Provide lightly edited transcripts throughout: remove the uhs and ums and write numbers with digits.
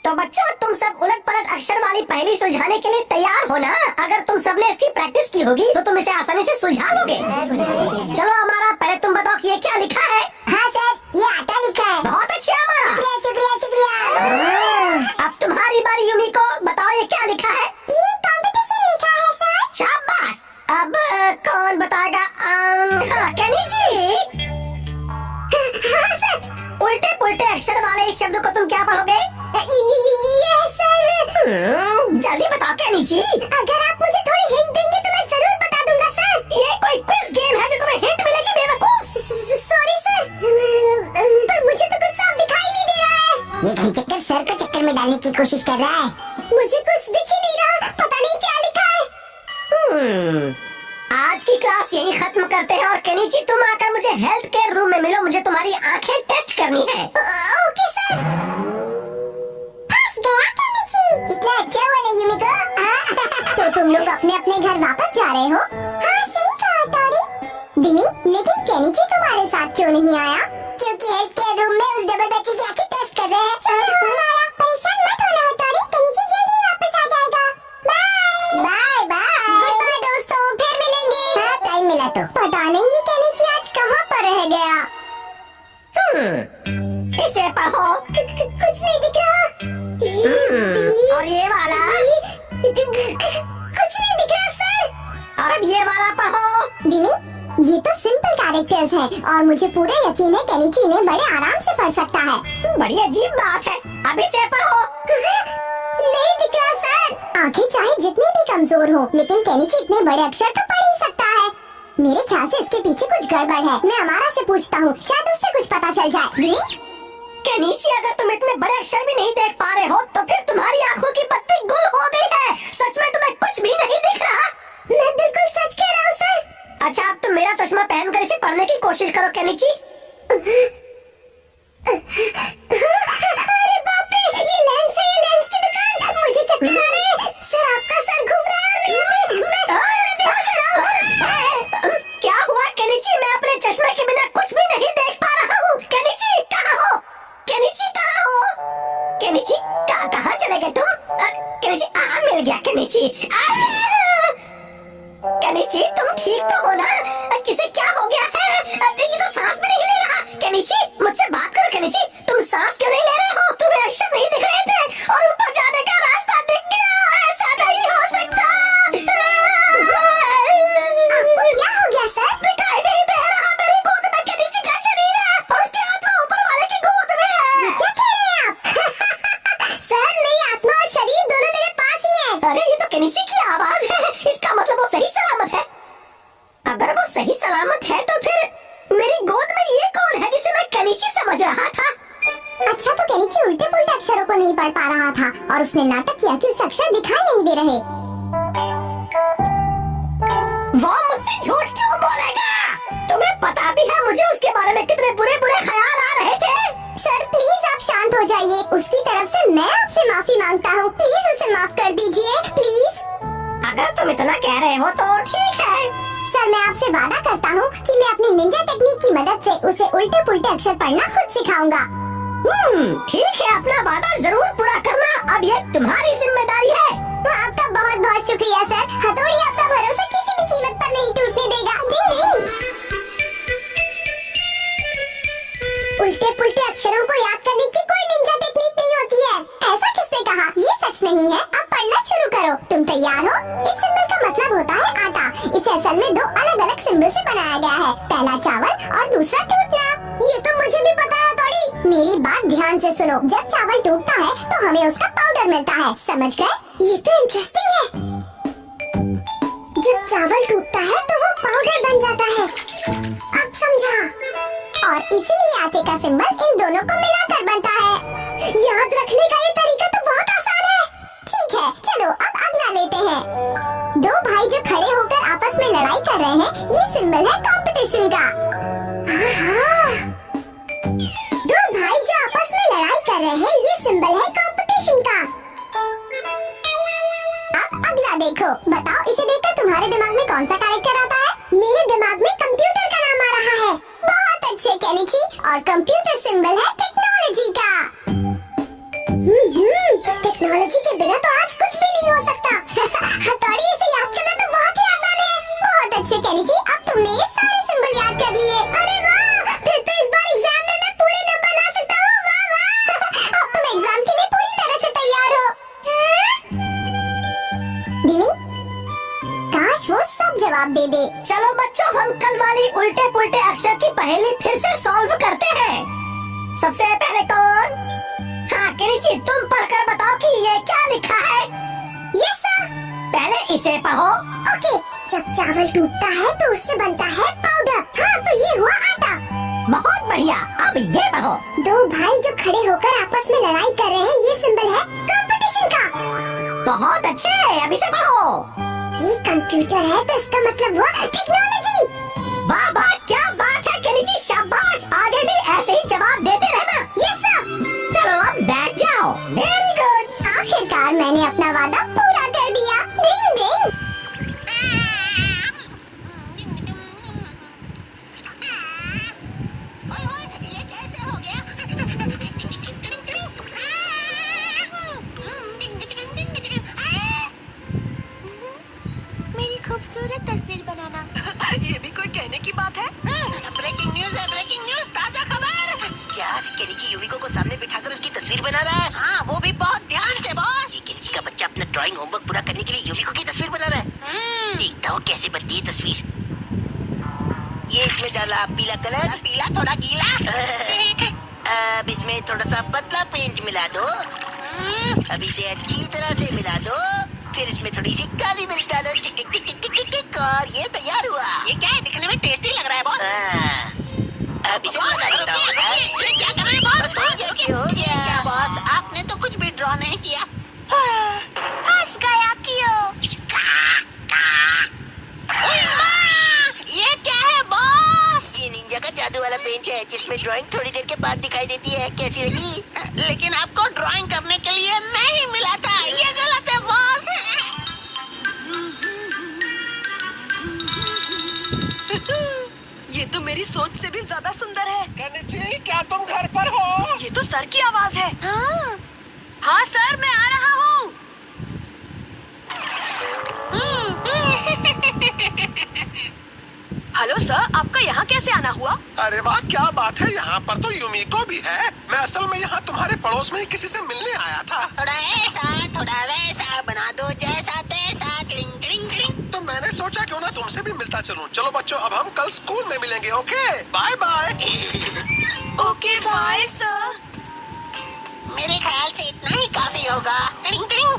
तो बच्चों, तुम सब उलट पलट अक्षर वाली पहेली सुलझाने के लिए तैयार हो ना? अगर तुम सबने इसकी प्रैक्टिस की होगी तो तुम इसे आसानी से सुलझा लोगे। चलो हमारा, पहले तुम बताओ कि ये क्या लिखा है? हाँ सर, ये आटा लिखा है। बहुत अच्छे हमारा। शुक्रिया शुक्रिया शुक्रिया। अब तुम्हारी बारी यूमिको, बताओ ये क्या लिखा है? ये कंपटीशन लिखा है सर। शाबाश। अब कौन बताएगा? हाँ, केनी जी। हाँ सर। उल्टे पुल्टे अक्षर वाले इस शब्द को तुम क्या पढ़ोगे? ये सर। जल्दी बताओ केनी जी। अगर आप मुझे थोड़ी हिंट देंगे तो मैं जरूर बता दूंगा सर। ये कोई क्विज गेम है जो तुम्हें हिंट मिलेगी बेवकूफ? सॉरी सर, पर मुझे तो कुछ साफ दिखाई नहीं दे रहा है। ये घंटेकर सर को चक्कर में डालने की कोशिश कर रहा है। मुझे कुछ दिख ही नहीं रहा, पता नहीं क्या लिखा है। आज की क्लास यही खत्म करते हैं और केनिची तुम आकर मुझे हेल्थ केयर रूम में मिलो, मुझे तुम्हारी आंखें टेस्ट करनी है। Okay sir. फंस गया केनिची। कितना अच्छा हुआ ना यूमिको। तो तुम लोग अपने अपने घर वापस जा रहे हो? हाँ सही कहा टोरी। डिनी, लेकिन केनिची तुम्हारे साथ क्यों नहीं आया? क्योंकि हेल्थ केयर रूम में उस डबल बेड की आंखें टेस्ट कर रहे हैं। छोड़ो हमारा, परेशान मत होना टोरी, केनिची जल्दी वापस आ जाएगा। Bye bye bye. Goodbye दोस्तों, फिर मिलेंगे। हाँ, टाइम मिला तो। पता नहीं ये केनिची आज कहाँ पर रह गया। इसे पढ़ो। कुछ नहीं दिख रहा। और ये वाला? कुछ नहीं दिख रहा सर। और अब ये वाला पढ़ो। डिनी, ये तो सिंपल कैरेक्टर्स हैं और मुझे पूरा यकीन है केनिची इन्हें बड़े आराम से पढ़ सकता है। बड़ी अजीब बात है। अब इसे पढ़ो। नहीं दिख रहा सर। आंखें चाहे जितनी भी कमजोर हो, लेकिन केनिची इतने बड़े अक्षर तो पढ़ ही सकता है। मेरे ख्याल से इसके पीछे कुछ गड़बड़ है। मैं अमारा से पूछता हूँ, शायद उससे कुछ पता चल जाए। डिनी, केनिची, अगर तुम इतने बड़े अक्षर भी नहीं देख पा रहे हो तो फिर तुम्हारी आंखों की बत्ती गुल हो गई है। सच में तुम्हें कुछ भी नहीं दिख रहा? मैं बिल्कुल सच कह रहा हूँ सर। अच्छा, अब तुम मेरा चश्मा पहनकर इसे पढ़ने की कोशिश करो केनिची। अरे बाप रे, ये लेंस है, ये लेंस की दुकान। मुझे चक्कर आ रहे हैं। सर, आपका सर घूम रहा है और मैं बेहोश हो रहा हूँ। क्या हुआ केनिची? मैं अपने चश्मे के बिना कुछ भी नहीं देख पा रहा हूँ। केनिची कहाँ हो? केनिची कहाँ हो? केनिची कहाँ चले गए तुम? केनिची, मिल गया केनिची। केनिची, तुम ठीक तो हो ना? किसे क्या हो गया है? ये तो सांस भी नहीं ले रहा। केनिची, मुझसे बात करो केनिची। तुम सांस क्यों नहीं ले रहे हो? तुम्हें अक्षर नहीं दिख रहे थे और ऊपर जाने का रास्ता दिख गया। ऐसा नहीं हो सकता। आपको क्या हो गया सर? दिखाई नहीं दे रहा। मेरी गोद में केनिची का शरीर है और उसकी आत्मा ऊपर वाले की गोद में है। क्या कह रहे हैं आप? सर, मेरी आत्मा और शरीर दोनों मेरे पास ही है। अरे, ये तो केनिची की आवाज है। इसका मतलब वो सही सलामत है। अगर वो सही सलामत है तो फिर मेरी गोद में ये कौन है जिसे मैं केनिची समझ रहा था? अच्छा, तो केनिची उल्टे पुल्टे अक्षरों को नहीं पढ़ पा रहा था और उसने नाटक किया कि उसे अक्षर दिखाई नहीं दे रहे। वो मुझसे झूठ क्यों बोलेगा? तुम्हें पता भी है मुझे उसके बारे में कितने बुरे बुरे ख्याल आ रहे थे। सर, प्लीज आप शांत हो जाइए। उसकी तरफ से मैं आपसे माफी मांगता हूँ। प्लीज उसे माफ कर दीजिए, प्लीज। अगर तुम इतना कह रहे हो तो ठीक है। सर, मैं आपसे वादा करता हूँ कि मैं अपनी निंजा टेक्निक की मदद से उसे उल्टे पुल्टे अक्षर पढ़ना खुद सिखाऊंगा। ठीक है, अपना वादा जरूर पूरा करना। अब ये तुम्हारी जिम्मेदारी है। आपका बहुत बहुत शुक्रिया सर। हथौड़ी आपका भरोसा किसी भी कीमत पर नहीं टूटने देगा। डिंग डिंग। उल्टे पुल्टे अक्षरों को याद करने की कोई निंजा टेक्निक नहीं होती है। ऐसा किसने कहा? ये सच नहीं है। अब पढ़ना शुरू करो। तुम तैयार हो? इस सिंबल का मतलब होता है आटा। इसे असल में दो अलग अलग सिंबल से बनाया गया है। पहला चावल और दूसरा टूटना। ये तो मुझे भी पता है थोड़ी। मेरी बात ध्यान से सुनो। जब चावल टूटता है तो हमें उसका पाउडर मिलता है। समझ गए? ये तो इंटरेस्टिंग है। जब चावल टूटता है तो वो पाउडर बन जाता है। अब समझा। और इसीलिए आटे का सिंबल इन दोनों को मिलाकर बनता है। याद रखने का ये तरीका तो बहुत आसान है। ठीक है, चलो अब अगला लेते हैं। दो भाई जो खड़े होकर आपस में लड़ाई कर रहे हैं, ये सिंबल है कंपटीशन का। दो भाई जो आपस में लड़ाई कर रहे हैं, ये सिंबल है कंपटीशन का। अब अगला देखो। बताओ, इसे देखकर तुम्हारे दिमाग में कौन सा कैरेक्टर आता है? मेरे दिमाग में कंप्यूटर का नाम आ रहा है। बहुत अच्छे केनिची। और कंप्यूटर सिंबल है टेक्नोलॉजी का। टेक्नोलॉजी के बिना तो आज कुछ भी नहीं हो सकता। हथौड़ी इसे याद करना तो बहुत ही आसान है। बहुत अच्छे केनी जी, अब तुमने ये सारे सिंबल याद कर लिए। अरे वाह, फिर तो इस बार एग्जाम में मैं पूरे नंबर ला सकता हूँ। वाह वाह, अब तुम एग्जाम के लिए पूरी तरह से तैयार हो। दिनी, काश वो सब जवाब दे दे। चलो बच्चों, हम कल वाली उल्टे पुल्टे अक्षर की पहेली फिर से सॉल्व करते हैं। सबसे पहले कौन? हाँ केनिची, तुम पढ़कर बताओ कि ये क्या लिखा है। Yes sir. पहले इसे पढ़ो। ओके, जब चावल टूटता है तो उससे बनता है पाउडर। हाँ, तो ये हुआ आटा। बहुत बढ़िया, अब ये पढ़ो। दो भाई जो खड़े होकर आपस में लड़ाई कर रहे हैं, ये सिंबल है कंपटीशन का। बहुत अच्छे, अब इसे पढ़ो। ये कंप्यूटर है तो इसका मतलब हुआ टेक्नोलॉजी। वाह वाह, क्या बात है केनिची, शाबाश। आगे भी ऐसे ही जवाब देते रहना। Yes sir. चलो अब बैठ जाओ। Very good. आखिरकार मैंने अपना वादा पूरा कर दिया। डिंग डिंग। ये कैसे हो गया? मेरी खूबसूरत तस्वीर बनाना। ये भी कोई कहने की बात है? ब्रेकिंग न्यूज है, ब्रेकिंग न्यूज, ताजा खबर। क्या केनिची यूमिको को सामने बिठाकर उसकी तस्वीर बना रहा है? हाँ, वो भी बहुत ध्यान से बॉस। ये केनिची का बच्चा अपना ड्राइंग होमवर्क पूरा करने के लिए यूमिको की तस्वीर बना रहा है। देखता हूँ कैसे बनती है तस्वीर। ये इसमें डाला पीला कलर, पीला थोड़ा गीला। अब इसमें थोड़ा सा पतला पेंट मिला दो। अब इसे अच्छी तरह से मिला दो। फिर इसमें थोड़ी सी काली मिर्च डालो। टिक टिक टिक टिक टिक टिक, और ये तैयार हुआ। ये क्या है, दिखने में टेस्टी लग रहा है बॉस। अब इसे बॉस, बना लेता हूँ। ये क्या कर रहे हैं बॉस? बस ये क्या हो गया? क्या बॉस, आपने तो कुछ भी ड्रॉ नहीं किया। फंस गया क्यों? ये क्या है बॉस? ये निंजा का जादू वाला पेंट है जिसमें ड्राइंग थोड़ी देर के बाद दिखाई देती है। कैसी लगी? लेकिन आपको ड्राइंग करने के लिए मैं ही मिला था। ये गलत है बॉस। ये तो मेरी सोच से भी ज्यादा सुंदर है। केनिची, क्या तुम घर पर हो? ये तो सर की आवाज है। हाँ। हाँ सर, मैं आ रहा हूँ। हेलो सर, आपका यहाँ कैसे आना हुआ? अरे वाह, क्या बात है, यहाँ पर तो यूमिको भी है। मैं असल में यहाँ तुम्हारे पड़ोस में ही किसी से मिलने आया था। थोड़ा ऐसा थोड़ा वैसा बना दो, जैसा तैसा। Cling cling cling. तो मैंने सोचा क्यों ना तुमसे भी मिलता चलूं। चलो बच्चों, अब हम कल स्कूल में मिलेंगे। Okay, bye bye. Okay bye sir. मेरे ख्याल से इतना ही काफी होगा। क्लिंग क्लिंग।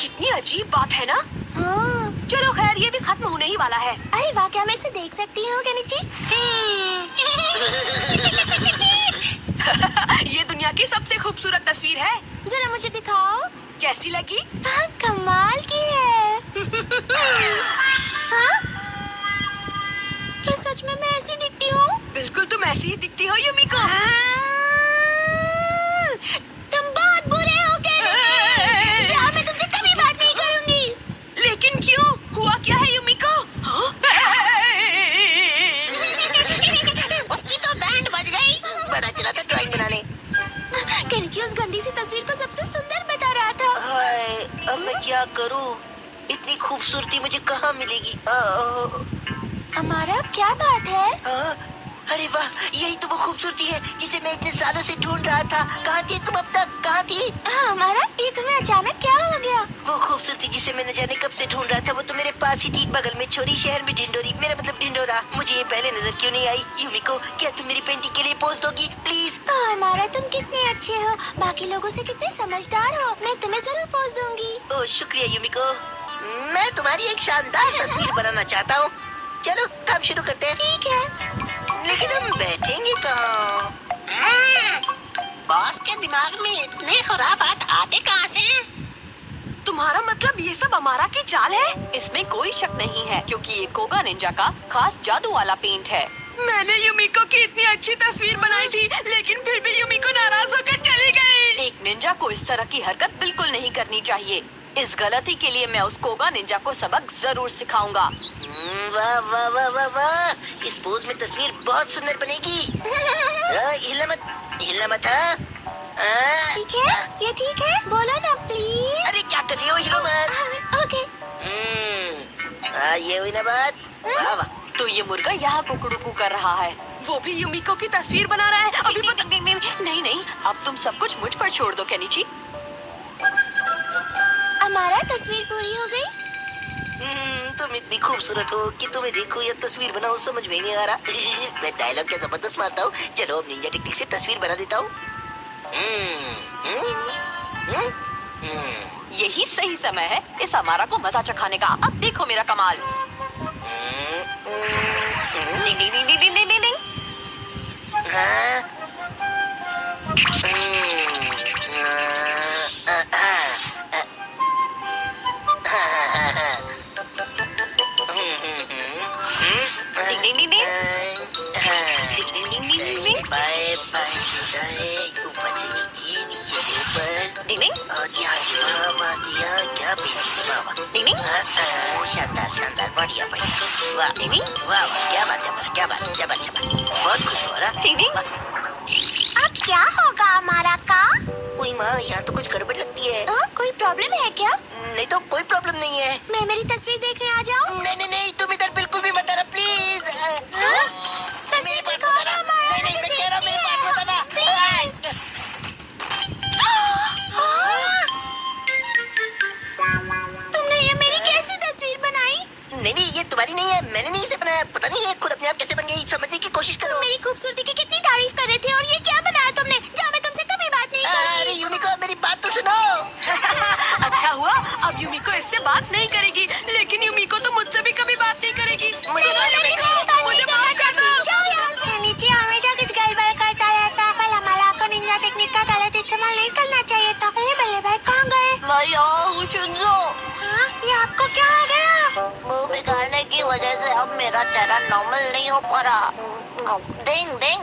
कितनी अजीब बात है ना। हाँ। चलो खैर, ये भी खत्म होने ही वाला है। अरे वाह, क्या मैं इसे देख सकती हूँ केनिची? ये दुनिया की सबसे खूबसूरत तस्वीर है। जरा मुझे दिखाओ। कैसी लगी? हाँ, कमाल की है। हाँ? क्या सच में मैं ऐसी दिखती हूँ? बिल्कुल तुम ऐसी ही दिखती हो यूमिको। तुम बहुत बुरे हो केनिची। जाओ, मैं तुमसे कभी बात नहीं करूंगी। लेकिन क्यों? हुआ क्या है यूमिको? हाँ? उसकी तो बैंड बज गई। बड़ा चला था ड्राइंग बनाने। केनिची उस गंदी सी तस्वीर को सबसे सुंदर बता रहा था। हाय, अब मैं क्या करूं? इतनी खूबसूरती मुझे कहाँ मिलेगी? हमारा क्या बात है? अरे वाह, यही तो वो खूबसूरती है जिसे मैं इतने सालों से ढूंढ रहा था। कहाँ थी तुम अब तक? कहाँ थी? हमारा, ये तुम्हें अचानक क्या हो गया? वो खूबसूरती जिसे मैं न जाने कब से ढूंढ रहा था, वो तो मेरे पास ही थी। बगल में छोरी, शहर में ढिंडोरी। मेरा मतलब ढिंडोरा। मुझे ये पहले नजर क्यों नहीं आई? यूमिको, क्या तुम मेरी पेंटिंग के लिए पोज दोगी प्लीज? हमारा, तुम कितने अच्छे हो, बाकी लोगों से कितने समझदार हो। मैं तुम्हें जरूर पोज दूंगी। ओह शुक्रिया यूमिको। मैं तुम्हारी एक शानदार तस्वीर बनाना चाहता हूँ। चलो काम शुरू करते हैं। ठीक है। लेकिन हम बैठेंगे कहाँ? बॉस के दिमाग में इतने खुराफात आते कहाँ से? तुम्हारा मतलब ये सब अमारा की चाल है? इसमें कोई शक नहीं है, क्योंकि ये कोगा निंजा का खास जादू वाला पेंट है। मैंने यूमिको की इतनी अच्छी तस्वीर बनाई थी, लेकिन फिर भी यूमिको नाराज होकर चली गई। एक निंजा को इस तरह की हरकत बिल्कुल नहीं करनी चाहिए। इस गलती के लिए मैं उस कोगा निंजा को सबक जरूर सिखाऊंगा। वाह वाह वाह वाह वाह, इस पोज में तस्वीर बहुत सुंदर बनेगी। हिला मत, हिला मत। हाँ? ठीक है, ये ठीक है, बोलो ना प्लीज। अरे क्या कर रही हो हीरो मैन? ओके। ये हुई ना बात। वाह वाह। तो ये मुर्गा यहाँ कुकड़ू कर रहा है, वो भी युमिको की तस्वीर बना रहा है। अभी नहीं नहीं, अब तुम सब कुछ मुझ पर छोड़ दो केनिची। हमारा तस्वीर पूरी हो गई। तुम इतनी खूबसूरत हो कि तुम्हें देखो या तस्वीर बनाओ समझ में नहीं आ रहा। मैं डायलॉग क्या जबरदस्त मारता हूँ। चलो अब निंजा टेक्निक से तस्वीर बना देता हूँ। यही सही समय है इस अमारा को मजा चखाने का। अब देखो मेरा कमाल। डिंग डिंग डिंग डिंग डिंग डिंग डिंग। डिंग डिंग डिंग डिंग। डिंग डिंग डिंग डिंग डिंग। बाएं बाएं से दाएं, ऊपर से नीचे, नीचे से ऊपर, डिंग डिंग और यहाँ से वहाँ से यहाँ। क्या पेंटिंग है, वाह वाह। डिंग डिंग। शानदार शानदार, बढ़िया बढ़िया। वाह डिंग डिंग। वाह वाह, क्या बात है हमारा, क्या बात है, शाबाश शाबाश, बहुत खूब हो रहा। डिंग डिंग। अब क्या होगा हमारा का? ओए माँ, यहाँ तो कुछ गड़बड़ लगती है। कोई प्रॉब्लम है क्या? नहीं तो कोई प्रॉब्लम नहीं है। मैं मेरी तस्वीर देखने आ जाऊँ? नहीं नहीं नहीं, तुम इधर बिल्कुल भी मत आना प्लीज। तस्वीर पास दिखाओ ना हमारा, नहीं नहीं, मैं मुझे कह रहा हूँ मेरे देखनी पास है। मत आना प्लीज। तुमने ये मेरी कैसी तस्वीर बनाई? नहीं नहीं, ये तुम्हारी नहीं है, मैंने नहीं इसे बनाया। पता नहीं ये खुद अपने आप कैसे बन गई, समझने की कोशिश करो। तुम मेरी खूबसूरती की कितनी तारीफ कर रहे थे और ये क्या बनाया तुमने? जाओ, मैं तुमसे कभी बात नहीं अरे करूंगी। यूनिको, मेरी बात तो सुनो। अच्छा हुआ, अब युमिको इससे बात नहीं करेगी, लेकिन युमिको तो मुझसे भी कभी बात नहीं करेगी। मुझे मैं किसी से बात नहीं करना चाहती। जाओ यहाँ से। नीचे हमेशा कुछ गड़बड़ करता रहता है, पर हमारा को निंजा टेक्निक का गलत इस्तेमाल नहीं करना चाहिए था। अरे बल्ले भाई कहाँ गए? मैं यहाँ हूँ शुंजो। हाँ, ये आपको क्या हो गया? मुंह बिगाड़ने की वजह से अब मेरा चेहरा नॉर्मल नहीं हो पा रहा। डिंग डिंग।